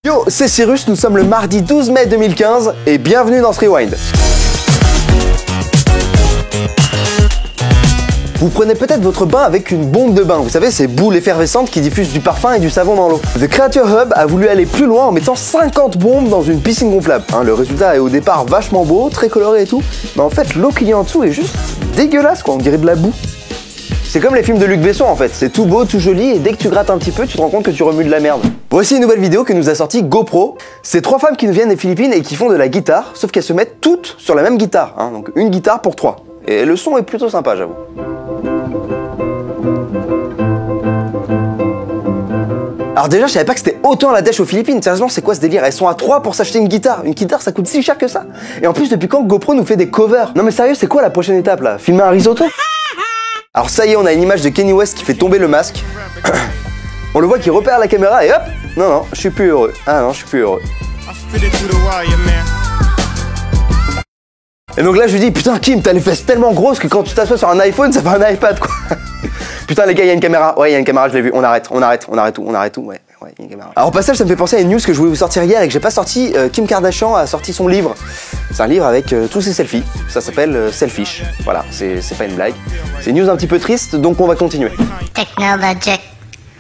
Yo, c'est Cyrus, nous sommes le mardi 12 mai 2015 et bienvenue dans ce Rewind. Vous prenez peut-être votre bain avec une bombe de bain, vous savez, ces boules effervescentes qui diffusent du parfum et du savon dans l'eau. The Creature Hub a voulu aller plus loin en mettant 50 bombes dans une piscine gonflable. Le résultat est au départ vachement beau, très coloré et tout, mais en fait l'eau qu'il y a en dessous est juste dégueulasse quoi, on dirait de la boue. C'est comme les films de Luc Besson en fait, c'est tout beau, tout joli et dès que tu grattes un petit peu, tu te rends compte que tu remues de la merde. Voici une nouvelle vidéo que nous a sorti GoPro. C'est 3 femmes qui nous viennent des Philippines et qui font de la guitare, sauf qu'elles se mettent toutes sur la même guitare, donc une guitare pour 3. Et le son est plutôt sympa j'avoue. Alors déjà, je savais pas que c'était autant la dèche aux Philippines. Sérieusement, c'est quoi ce délire? Elles sont à 3 pour s'acheter une guitare. Une guitare, ça coûte si cher que ça. Et en plus, depuis quand GoPro nous fait des covers? Non mais sérieux, c'est quoi la prochaine étape là? Filmer un risotto? Alors ça y est, on a une image de Kanye West qui fait tomber le masque. On le voit qui repère la caméra et hop! Non, je suis plus heureux. Ah non, je suis plus heureux. Et donc là, je lui dis, putain, Kim, t'as les fesses tellement grosses que quand tu t'assois sur un iPhone, ça fait un iPad quoi. Putain, les gars, il y a une caméra. Ouais, il y a une caméra, je l'ai vu. On arrête tout. Ouais, il y a une caméra. Alors, au passage, ça me fait penser à une news que je voulais vous sortir hier et que j'ai pas sorti. Kim Kardashian a sorti son livre. C'est un livre avec tous ses selfies. Ça s'appelle Selfish. Voilà, c'est pas une blague. C'est une news un petit peu triste, donc on va continuer. Technologic.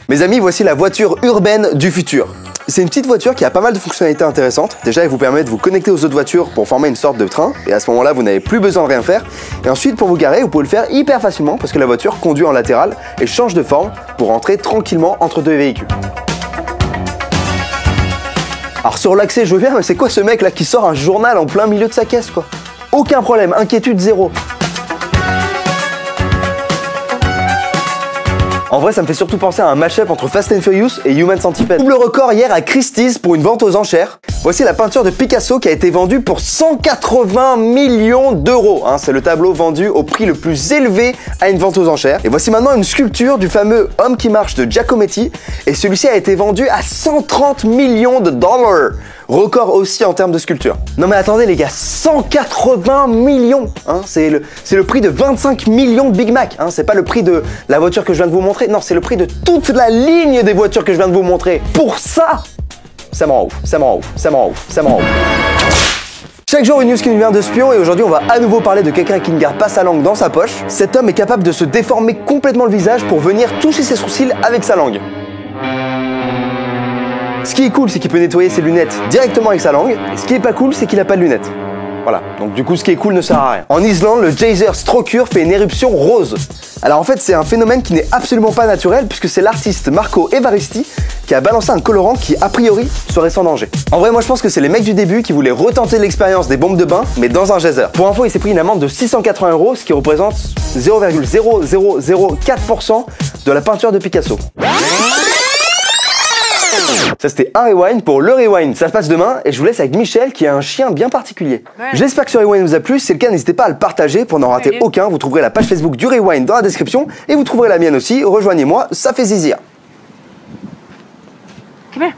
Mes amis, voici la voiture urbaine du futur. C'est une petite voiture qui a pas mal de fonctionnalités intéressantes. Déjà, elle vous permet de vous connecter aux autres voitures pour former une sorte de train. Et à ce moment-là, vous n'avez plus besoin de rien faire. Et ensuite, pour vous garer, vous pouvez le faire hyper facilement parce que la voiture conduit en latéral et change de forme pour entrer tranquillement entre deux véhicules. Alors sur l'accès, je veux bien, mais c'est quoi ce mec là qui sort un journal en plein milieu de sa caisse quoi? Aucun problème, inquiétude zéro. En vrai, ça me fait surtout penser à un mashup entre Fast and Furious et Human Centipede. Double record hier à Christie's pour une vente aux enchères. Voici la peinture de Picasso qui a été vendue pour 180 millions d'euros. C'est le tableau vendu au prix le plus élevé à une vente aux enchères. Et voici maintenant une sculpture du fameux Homme qui marche de Giacometti. Et celui-ci a été vendu à 130 millions de dollars. Record aussi en termes de sculpture. Non mais attendez les gars, 180 millions c'est le prix de 25 millions de Big Mac. C'est pas le prix de la voiture que je viens de vous montrer. Non, c'est le prix de toute la ligne des voitures que je viens de vous montrer. Pour ça, ça me rend ouf. Chaque jour une news qui nous vient de Spion et aujourd'hui on va à nouveau parler de quelqu'un qui ne garde pas sa langue dans sa poche. Cet homme est capable de se déformer complètement le visage pour venir toucher ses sourcils avec sa langue. Ce qui est cool, c'est qu'il peut nettoyer ses lunettes directement avec sa langue. Et ce qui est pas cool, c'est qu'il a pas de lunettes. Voilà, donc du coup ce qui est cool ne sert à rien. En Islande, le geyser Strókur fait une éruption rose. Alors en fait c'est un phénomène qui n'est absolument pas naturel puisque c'est l'artiste Marco Evaristi qui a balancé un colorant qui a priori serait sans danger. En vrai moi je pense que c'est les mecs du début qui voulaient retenter l'expérience des bombes de bain mais dans un geyser. Pour info il s'est pris une amende de 680 €, ce qui représente 0,0004% de la peinture de Picasso. Ça c'était un Rewind pour le Rewind, ça se passe demain et je vous laisse avec Michel qui a un chien bien particulier. J'espère que ce Rewind vous a plu, si c'est le cas n'hésitez pas à le partager pour n'en rater aucun, vous trouverez la page Facebook du Rewind dans la description et vous trouverez la mienne aussi, rejoignez-moi, ça fait zizir. Come here.